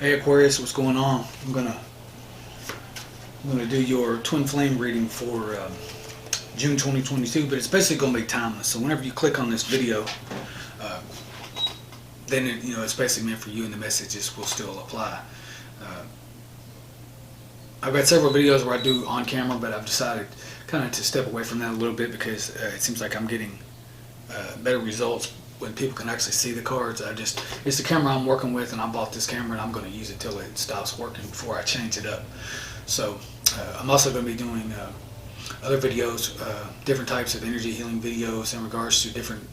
Hey Aquarius, what's going on? I'm gonna do your twin flame reading for June 2022, but it's basically gonna be timeless. So whenever you click on this video, uh, then it's basically meant for you, and the messages will still apply. Uh, I've got several videos where I do on camera, but I've decided kind of to step away from that a little bit because it seems like I'm getting better results when people can actually see the cards. It's the camera I'm working with, and I bought this camera and I'm going to use it till it stops working before I change it up. So I'm also going to be doing other videos, different types of energy healing videos in regards to different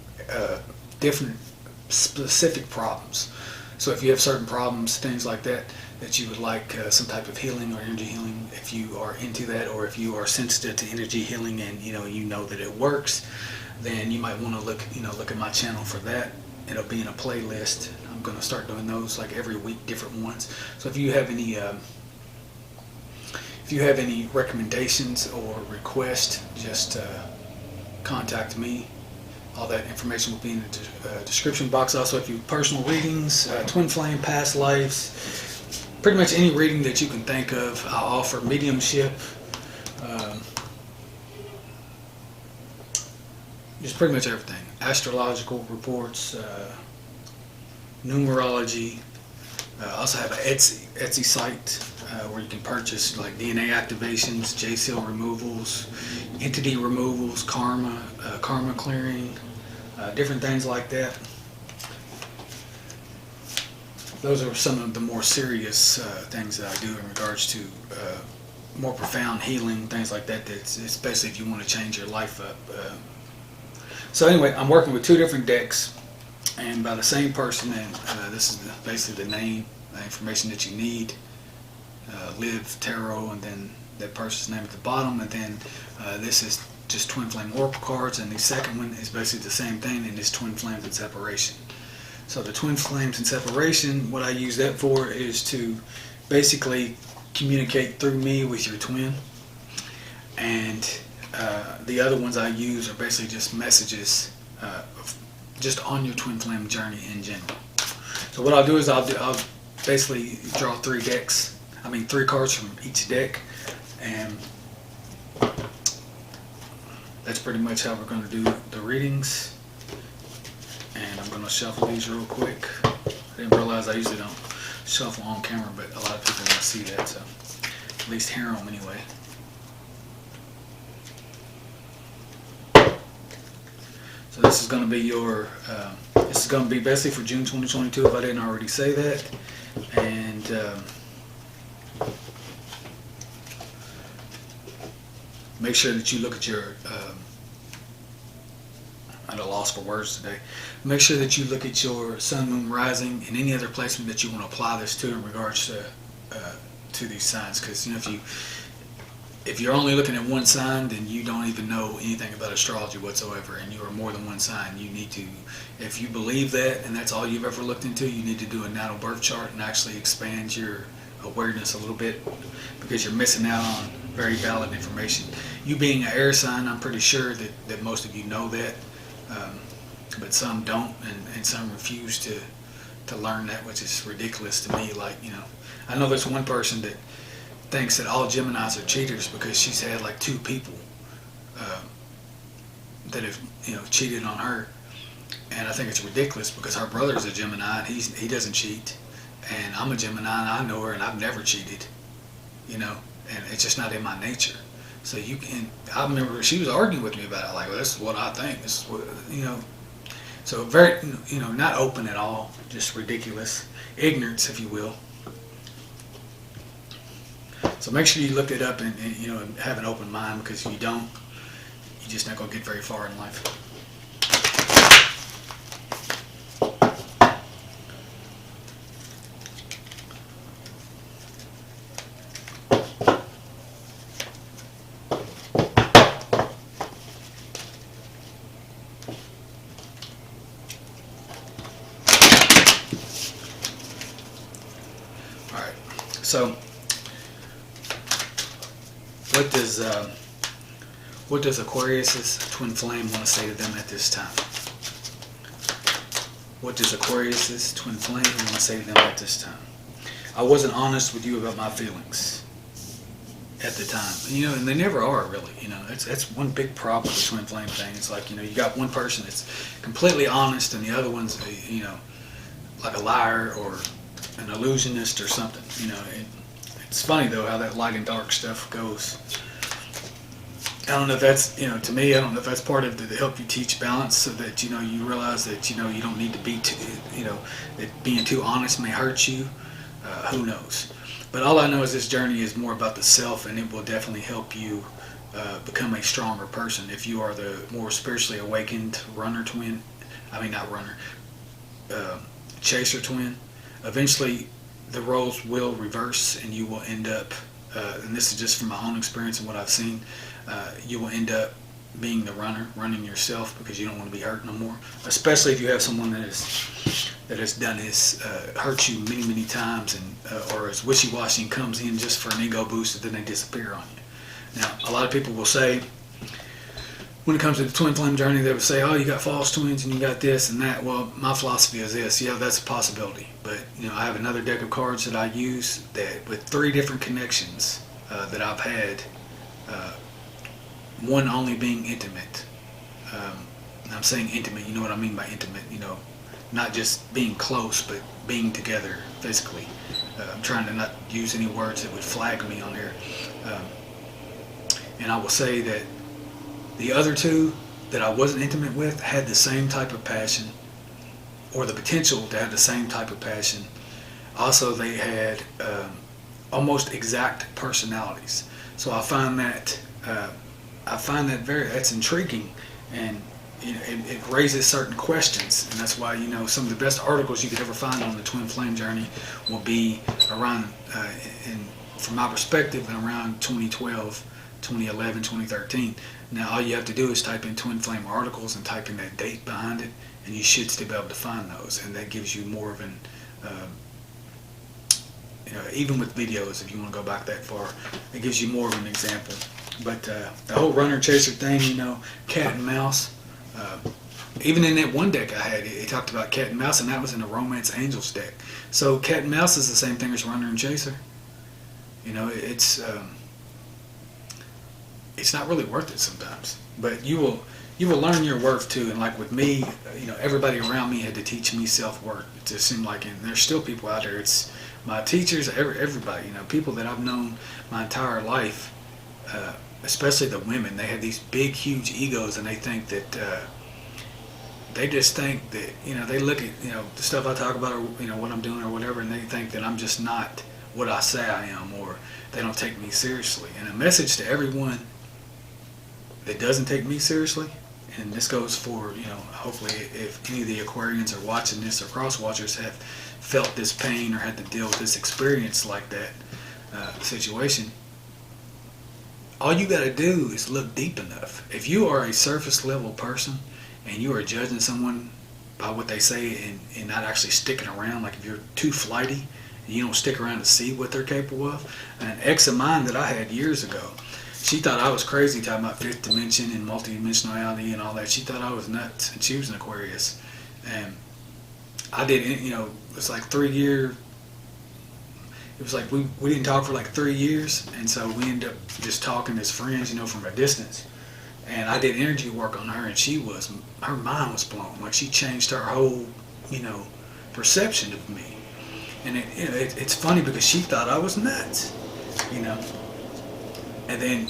specific problems. So if you have certain problems, things like that you would like some type of healing or energy healing, if you are into that, or if you are sensitive to energy healing and you know that it works, then you might want to look at my channel for that. It'll be in a playlist. I'm going to start doing those like every week, different ones. So if you have any recommendations or requests, just contact me. All that information will be in the description box. Also, if you personal readings, twin flame, past lives, pretty much any reading that you can think of, I offer mediumship. Just pretty much everything. Astrological reports, numerology. I also have an Etsy site where you can purchase like DNA activations, J-seal removals, entity removals, karma clearing, different things like that. Those are some of the more serious things that I do in regards to more profound healing, things like that. It's basically if you want to change your life up. So anyway, I'm working with two different decks, and by the same person, and this is basically the name, the information that you need. Live Tarot, and then that person's name at the bottom, and then this is just twin flame oracle cards, and the second one is basically the same thing, and it's twin flames and separation. So the twin flames and separation, what I use that for is to basically communicate through me with your twin, and the other ones I use are basically just messages just on your twin flame journey in general. So what I'll do is I'll basically draw three cards from each deck, and that's pretty much how we're going to do the readings. And I'm going to shuffle these real quick. I didn't realize I usually don't shuffle on camera, but a lot of people want to see that, so at least hear them anyway. So this is going to be this is going to be basically for June 2022 if I didn't already say that. And make sure that you look at your, I'm at a loss for words today. Make sure that you look at your sun, moon, rising, and any other placement that you want to apply this to in regards to these signs. Because if you're only looking at one sign, then you don't even know anything about astrology whatsoever, and you are more than one sign. You need to, if you believe that and that's all you've ever looked into, you need to do a natal birth chart and actually expand your awareness a little bit, because you're missing out on very valid information. You being an air sign, I'm pretty sure that most of you know that, but some don't, and some refuse to learn that, which is ridiculous to me. Like, I know there's one person that thinks that all Geminis are cheaters because she's had like two people that have cheated on her, and I think it's ridiculous because her brother's a Gemini and he doesn't cheat, and I'm a Gemini and I know her and I've never cheated, and it's just not in my nature. So I remember she was arguing with me about it, like, well, this is what I think, this is what, so very, not open at all, just ridiculous ignorance, if you will. So make sure you look it up and have an open mind, because if you don't, you're just not going to get very far in life. All right, so what does Aquarius's twin flame want to say to them at this time? What does Aquarius's twin flame want to say to them at this time? I wasn't honest with you about my feelings at the time. And they never are really. That's one big problem with the twin flame thing. It's like, you got one person that's completely honest and the other one's, like a liar or an illusionist or something. It's funny though how that light and dark stuff goes. I don't know if that's, to me, I don't know if that's part of to help you teach balance, so that, you realize that, you don't need to be too, that being too honest may hurt you. Who knows? But all I know is this journey is more about the self, and it will definitely help you become a stronger person. If you are the more spiritually awakened runner twin, not runner, chaser twin, eventually the roles will reverse and you will end up, and this is just from my own experience and what I've seen, you will end up being the runner, running yourself, because you don't want to be hurt no more. Especially if you have someone that has done this, hurt you many, many times, and or is wishy-washy and comes in just for an ego boost and then they disappear on you. Now, a lot of people will say, when it comes to the twin flame journey, they would say, oh, you got false twins and you got this and that. Well, my philosophy is this. Yeah, that's a possibility. But, I have another deck of cards that I use that with 3 different connections that I've had, one only being intimate. And I'm saying intimate, you know what I mean by intimate, not just being close, but being together physically. I'm trying to not use any words that would flag me on here. And I will say that the other 2 that I wasn't intimate with had the same type of passion, or the potential to have the same type of passion. Also, they had almost exact personalities. So I find that that's intriguing, and it raises certain questions, and that's why some of the best articles you could ever find on the twin flame journey will be around, from my perspective, around 2012, 2011, 2013. Now all you have to do is type in twin flame articles and type in that date behind it, and you should still be able to find those, and that gives you more of an even with videos, if you want to go back that far, it gives you more of an example. But the whole runner chaser thing, cat and mouse, even in that one deck I had, it talked about cat and mouse, and that was in the Romance Angels deck. So cat and mouse is the same thing as runner and chaser. It's not really worth it sometimes, but you will learn your worth too. And like with me, everybody around me had to teach me self-worth. It just seemed like, and there's still people out there. It's my teachers, everybody, people that I've known my entire life, especially the women. They have these big, huge egos, and they think that they just think that they look at the stuff I talk about, or what I'm doing or whatever, and they think that I'm just not what I say I am, or they don't take me seriously. And a message to everyone that doesn't take me seriously, and this goes for, hopefully if any of the Aquarians are watching this, or cross watchers have felt this pain or had to deal with this experience like that situation, all you got to do is look deep enough. If you are a surface level person and you are judging someone by what they say and not actually sticking around, like if you're too flighty and you don't stick around to see what they're capable of. An ex of mine that I had years ago, she thought I was crazy talking about fifth dimension and multidimensionality and all that. She thought I was nuts, and she was an Aquarius. And I did, it was like 3 years. It was like we didn't talk for like 3 years, and so we ended up just talking as friends, from a distance. And I did energy work on her, and her mind was blown. Like she changed her whole, perception of me. And it's funny because she thought I was nuts, And then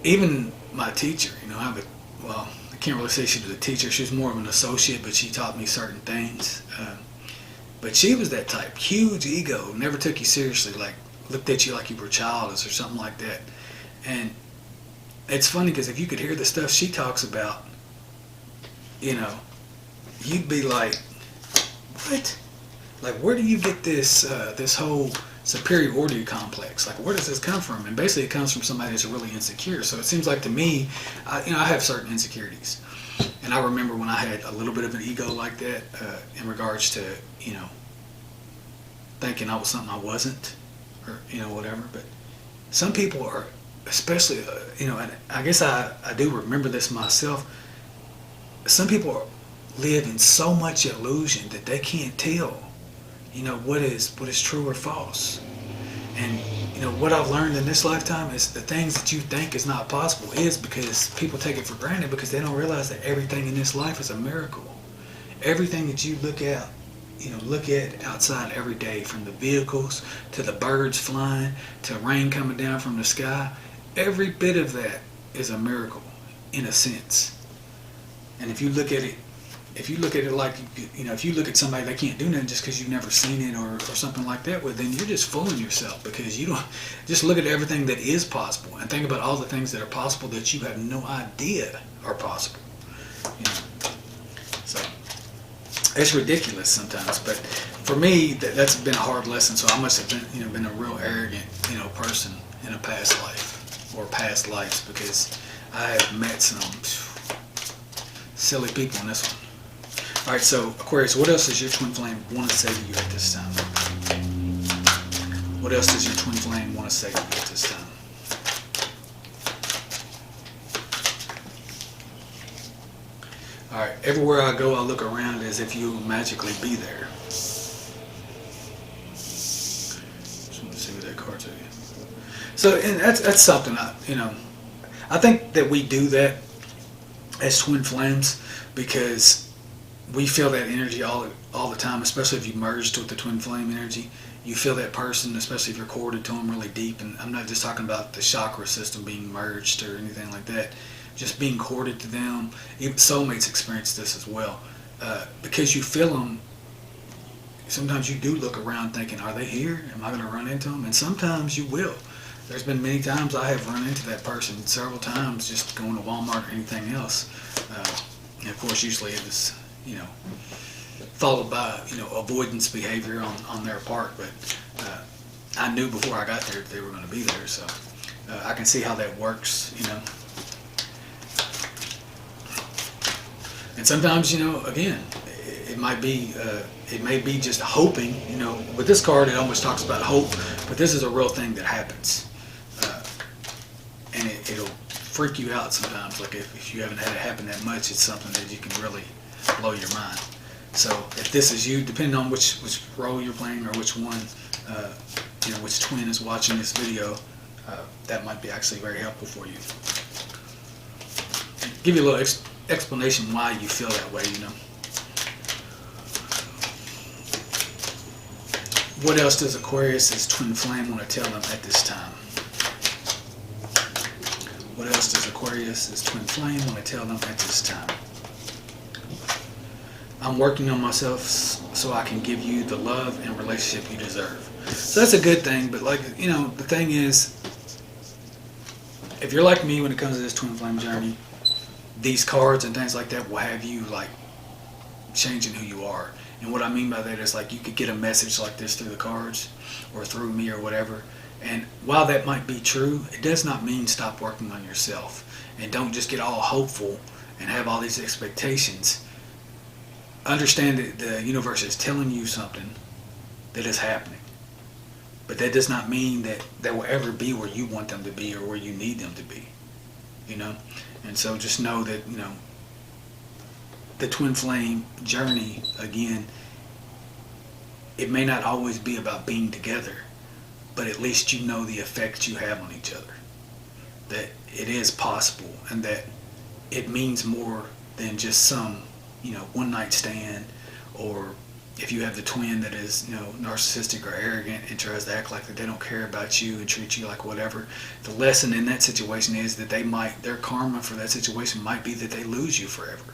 even my teacher, I can't really say she was a teacher. She was more of an associate, but she taught me certain things. But she was that type, huge ego, never took you seriously, like looked at you like you were childish or something like that. And it's funny because if you could hear the stuff she talks about, you'd be like, what? Like, where do you get this this whole superiority complex? Like, where does this come from? And basically it comes from somebody that's really insecure. So it seems like to me, I have certain insecurities. And I remember when I had a little bit of an ego like that in regards to, thinking I was something I wasn't, or, whatever. But some people are, especially, and I guess I do remember this myself, some people live in so much illusion that they can't tell what is true or false. And what I've learned in this lifetime is the things that you think is not possible is because people take it for granted because they don't realize that everything in this life is a miracle. Everything that you look at outside every day, from the vehicles to the birds flying to rain coming down from the sky, every bit of that is a miracle in a sense. And if you look at it like, if you look at somebody that can't do nothing just because you've never seen it or something like that, well, then you're just fooling yourself because you don't just look at everything that is possible and think about all the things that are possible that you have no idea are possible. So it's ridiculous sometimes, but for me, that's been a hard lesson. So I must have been a real arrogant, person in a past life or past lives because I have met some silly people in this one. All right, so Aquarius, what else does your twin flame want to say to you at this time? What else does your twin flame want to say to you at this time? All right, everywhere I go, I look around as if you will magically be there. Just want to see what that card tells you. So, and that's something I think that we do that as twin flames because we feel that energy all the time, especially if you merged with the twin flame energy. You feel that person, especially if you're corded to them really deep. And I'm not just talking about the chakra system being merged or anything like that. Just being corded to them. Even soulmates experience this as well. Because you feel them, sometimes you do look around thinking, are they here? Am I going to run into them? And sometimes you will. There's been many times I have run into that person several times just going to Walmart or anything else. And of course, usually it was, followed by, avoidance behavior on their part. But I knew before I got there they were going to be there. So I can see how that works, And sometimes, again, it might be just hoping, with this card it almost talks about hope, but this is a real thing that happens. And it'll freak you out sometimes. Like if you haven't had it happen that much, it's something that you can really blow your mind. So if this is you, depending on which role you're playing or which one, which twin is watching this video, that might be actually very helpful for you. Give you a little explanation why you feel that way, What else does Aquarius' twin flame want to tell them at this time? What else does Aquarius' twin flame want to tell them at this time? I'm working on myself so I can give you the love and relationship you deserve. So that's a good thing, but the thing is, if you're like me when it comes to this twin flame journey, these cards and things like that will have you changing who you are. And what I mean by that is you could get a message like this through the cards or through me or whatever. And while that might be true, it does not mean stop working on yourself. And don't just get all hopeful and have all these expectations. Understand that the universe is telling you something that is happening. But that does not mean that they will ever be where you want them to be or where you need them to be. And so just know that, the twin flame journey, again, it may not always be about being together, but at least you know the effect you have on each other. That it is possible and that it means more than just some, one night stand, or if you have the twin that is, narcissistic or arrogant and tries to act like that they don't care about you and treat you like whatever. The lesson in that situation is that their karma for that situation might be that they lose you forever.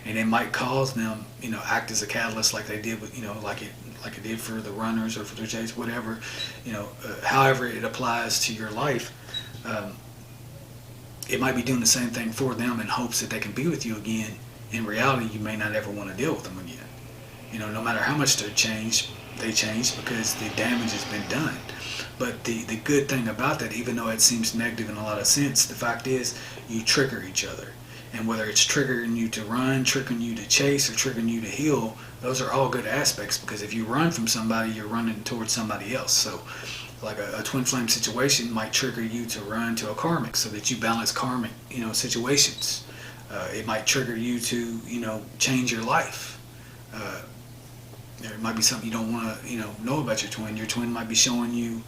And it might cause them, act as a catalyst like they did with, like it did for the runners or for the Jays, whatever, however it applies to your life. It might be doing the same thing for them in hopes that they can be with you again. In reality, you may not ever want to deal with them again. No matter how much they change because the damage has been done. But the good thing about that, even though it seems negative in a lot of sense, the fact is you trigger each other. And whether it's triggering you to run, triggering you to chase, or triggering you to heal, those are all good aspects, because if you run from somebody, you're running towards somebody else. So like a twin flame situation might trigger you to run to a karmic so that you balance karmic, situations. It might trigger you to, change your life. There might be something you don't want to, know about your twin. Your twin might be showing you,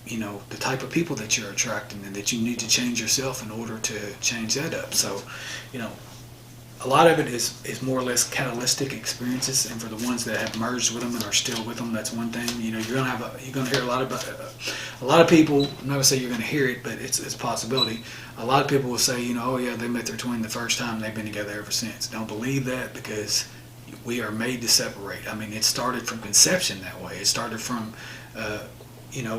the type of people that you're attracting, and that you need to change yourself in order to change that up. So, a lot of it is more or less catalytic experiences, and for the ones that have merged with them and are still with them, that's one thing. You're gonna hear a lot about a lot of people. I'm not gonna say you're gonna hear it, but it's a possibility. A lot of people will say, oh yeah, they met their twin the first time, and they've been together ever since. Don't believe that, because we are made to separate. I mean, it started from conception that way. It started from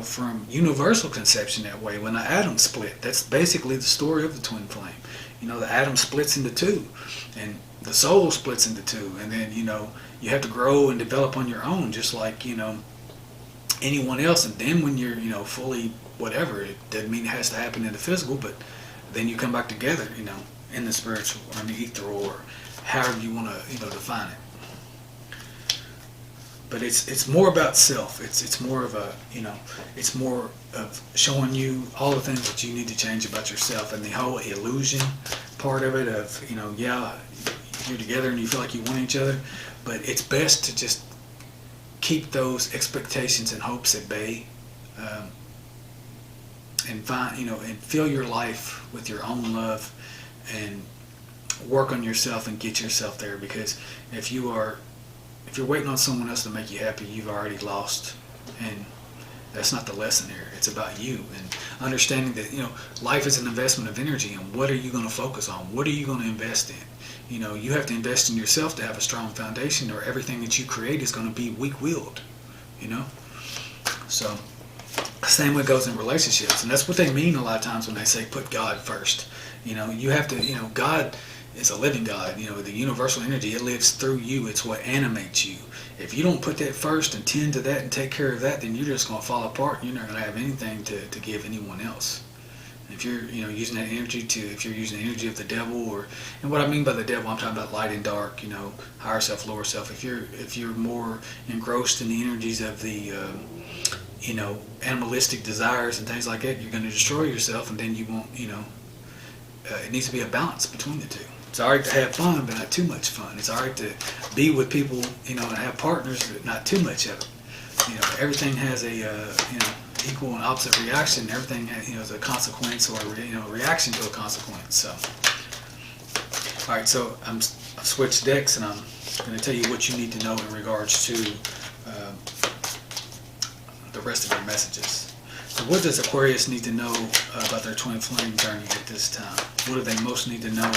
from universal conception that way. When the atom split, that's basically the story of the twin flame. The atom splits into two, and the soul splits into two, and then you have to grow and develop on your own, just like anyone else. And then when you're fully whatever, it doesn't mean it has to happen in the physical, but then you come back together, in the spiritual or in the ethereal, or however you want to define it. But it's more about self. It's more of a it's more of showing you all the things that you need to change about yourself, and the whole illusion part of it of yeah, you're together and you feel like you want each other, but it's best to just keep those expectations and hopes at bay, and find and fill your life with your own love, and work on yourself and get yourself there. Because if you're waiting on someone else to make you happy, you've already lost, and that's not the lesson here. It's about you, and understanding that life is an investment of energy, and what are you going to focus on? What are you going to invest in? You have to invest in yourself to have a strong foundation, or everything that you create is going to be weak-willed. So same way it goes in relationships, and that's what they mean a lot of times when they say put God first. You have to, God is a living God. The universal energy, it lives through you. It's what animates you. If you don't put that first and tend to that and take care of that, then you're just going to fall apart, and you're not going to have anything to give anyone else. If you're using that energy if you're using the energy of the devil, and what I mean by the devil, I'm talking about light and dark, higher self, lower self. If you're more engrossed in the energies of the animalistic desires and things like that, you're going to destroy yourself, and then you won't. It needs to be a balance between the two. It's all right to have fun, but not too much fun. It's all right to be with people, and have partners, but not too much of it. Everything has a equal and opposite reaction. Everything is a consequence, or reaction to a consequence. So, all right. So I've switched decks, and I'm going to tell you what you need to know in regards to the rest of your messages. So what does Aquarius need to know about their twin flame journey at this time? What do they most need to know?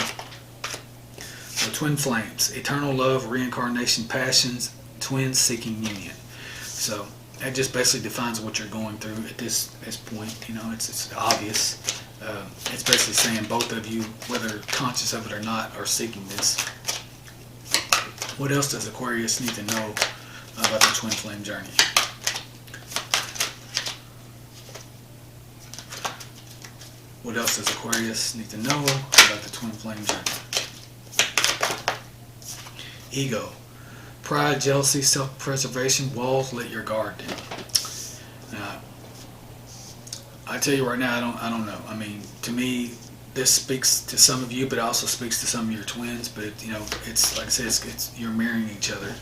So twin flames, eternal love, reincarnation, passions, twins seeking union. So that just basically defines what you're going through at this point. It's obvious. It's basically saying both of you, whether conscious of it or not, are seeking this. What else does Aquarius need to know about the twin flame journey? What else does Aquarius need to know about the twin flame journey? Ego. Pride, jealousy, self-preservation, walls, let your guard down. Now, I tell you right now, I don't know. I mean, to me, this speaks to some of you, but it also speaks to some of your twins. But it's like I said, it's you're mirroring each other.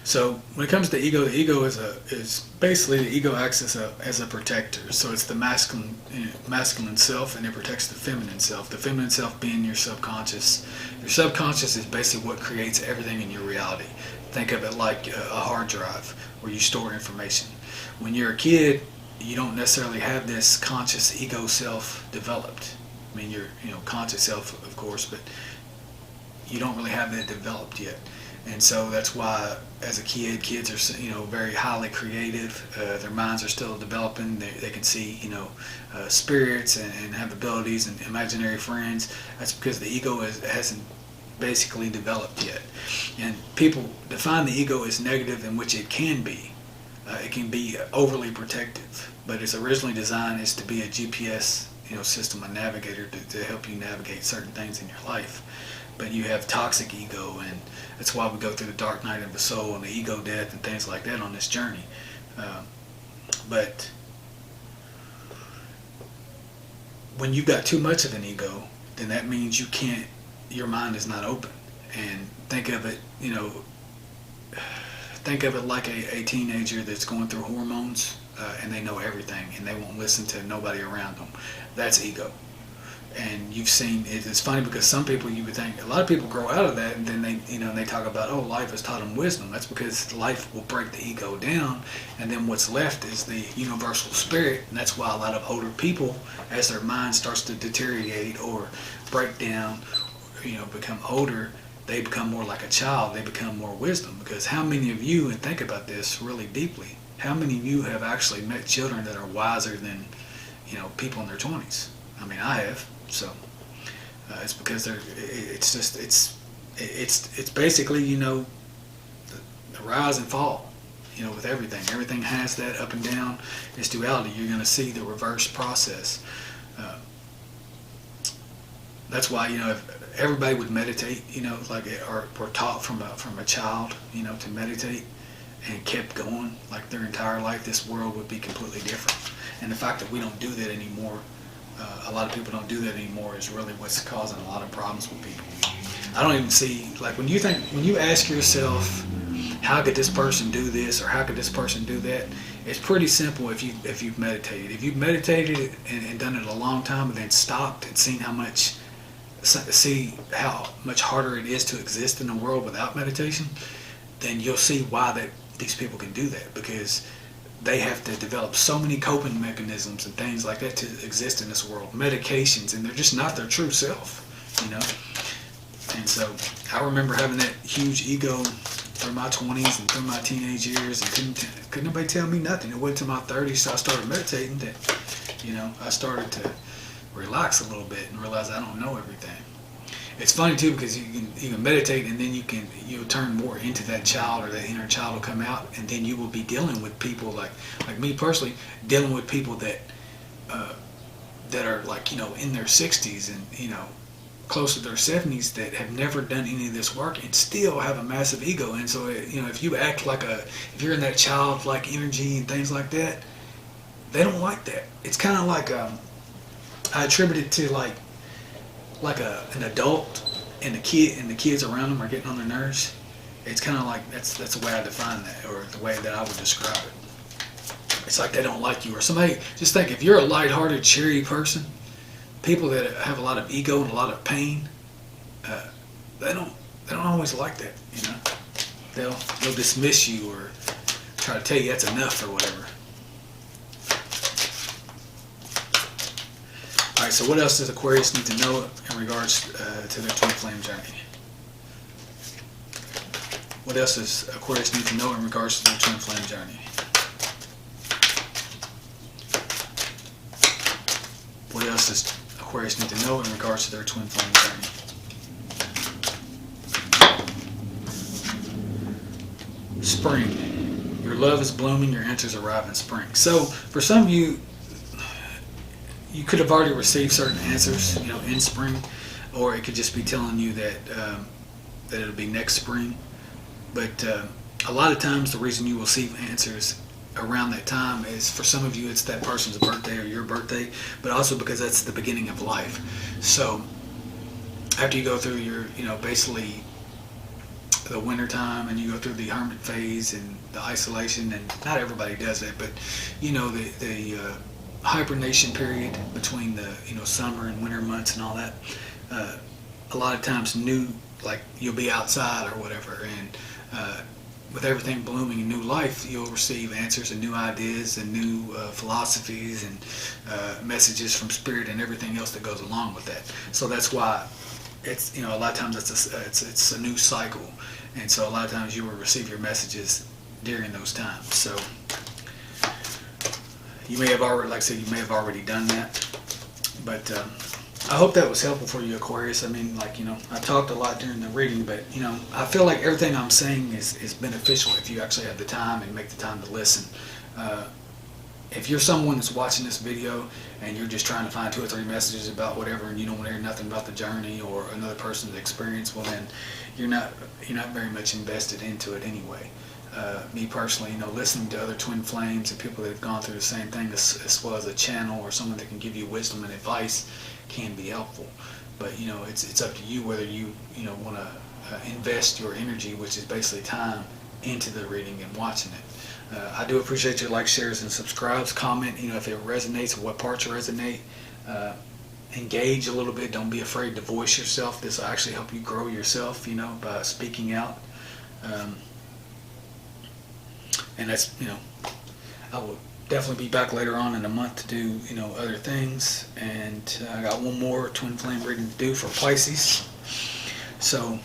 So when it comes to ego, the ego is basically, the ego acts as a protector. So it's the masculine self, and it protects the feminine self. The feminine self being your subconscious. Your subconscious is basically what creates everything in your reality. Think of it like a hard drive where you store information. When you're a kid, you don't necessarily have this conscious ego self developed. I mean, your conscious self, of course, but you don't really have that developed yet. And so that's why, as a kid, kids are very highly creative. Their minds are still developing. They can see spirits and have abilities and imaginary friends. That's because the ego hasn't basically developed yet. And people define the ego as negative, in which it can be. It can be overly protective, but it's originally designed as to be a GPS system, a navigator to help you navigate certain things in your life. But you have toxic ego, and that's why we go through the dark night of the soul and the ego death and things like that on this journey. But when you've got too much of an ego, then that means your mind is not open. And think of it, think of it like a teenager that's going through hormones, and they know everything and they won't listen to nobody around them. That's ego. And you've seen it's funny because some people, you would think, a lot of people grow out of that, and then they talk about, oh, life has taught them wisdom. That's because life will break the ego down, and then what's left is the universal spirit. And that's why a lot of older people, as their mind starts to deteriorate or break down, become older, they become more like a child. They become more wisdom. Because how many of you, and think about this really deeply, how many of you have actually met children that are wiser than people in their 20s? I mean, I have. So it's because it's basically the rise and fall. With everything has that up and down. It's duality. You're going to see the reverse process. That's why if everybody would meditate, or were taught from a child, to meditate, and kept going like their entire life, this world would be completely different. And the fact that we don't do that anymore, a lot of people don't do that anymore, is really what's causing a lot of problems with people. I don't even see, like, when you ask yourself, how could this person do this or how could this person do that? It's pretty simple if you've meditated. If you've meditated and done it a long time and then stopped and see how much harder it is to exist in the world without meditation, then you'll see why these people can do that, because they have to develop so many coping mechanisms and things like that to exist in this world, medications, and they're just not their true self, And so I remember having that huge ego through my 20s and through my teenage years, and couldn't nobody tell me nothing. It went to my 30s, so I started meditating, that I started to relax a little bit and realize I don't know everything. It's funny too, because you can meditate, and then you'll turn more into that child, or that inner child will come out, and then you will be dealing with people like me personally, dealing with people that are in their 60s and close to their 70s, that have never done any of this work and still have a massive ego. And so if you act if you're in that childlike energy and things like that, they don't like that. It's kind of like I attribute it to like an adult and the kids around them are getting on their nerves. It's kind of like that's the way I define that, or the way that I would describe it. It's like they don't like you, or somebody. Just think, if you're a lighthearted, cheery person, people that have a lot of ego and a lot of pain, they don't always like that. They'll dismiss you or try to tell you that's enough or whatever. All right, so what else does Aquarius need to know in regards to their twin flame journey? What else does Aquarius need to know in regards to their twin flame journey? What else does Aquarius need to know in regards to their twin flame journey? Spring. Your love is blooming, your answers arrive in spring. So for some of you, you could have already received certain answers, in spring, or it could just be telling you that it'll be next spring. But a lot of times, the reason you will receive answers around that time is, for some of you, it's that person's birthday or your birthday, but also because that's the beginning of life. So after you go through your, basically the winter time, and you go through the hermit phase and the isolation, and not everybody does that, but the hibernation period between the summer and winter months and all that, a lot of times you'll be outside or whatever, and with everything blooming in new life, you'll receive answers and new ideas and new philosophies and messages from spirit and everything else that goes along with that. So that's why it's a lot of times it's a new cycle, and so a lot of times you will receive your messages during those times. So you may have already, like I said, you may have already done that, but I hope that was helpful for you, Aquarius. I mean, I talked a lot during the reading, but I feel like everything I'm saying is beneficial if you actually have the time and make the time to listen. If you're someone that's watching this video and you're just trying to find 2 or 3 messages about whatever, and you don't want to hear nothing about the journey or another person's experience, well then you're not very much invested into it anyway. Me personally, listening to other twin flames and people that have gone through the same thing, as well as a channel or someone that can give you wisdom and advice, can be helpful. But it's up to you whether you want to invest your energy, which is basically time, into the reading and watching it. I do appreciate your likes, shares, and subscribes. Comment, if it resonates, what parts resonate. Engage a little bit. Don't be afraid to voice yourself. This will actually help you grow yourself, by speaking out. And that's, I will definitely be back later on in the month to do, other things. And I got one more twin flame reading to do for Pisces. So,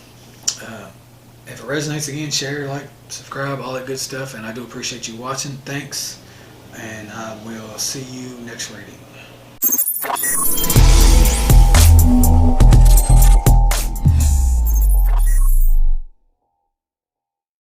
if it resonates, again, share, like, subscribe, all that good stuff. And I do appreciate you watching. Thanks. And I will see you next reading.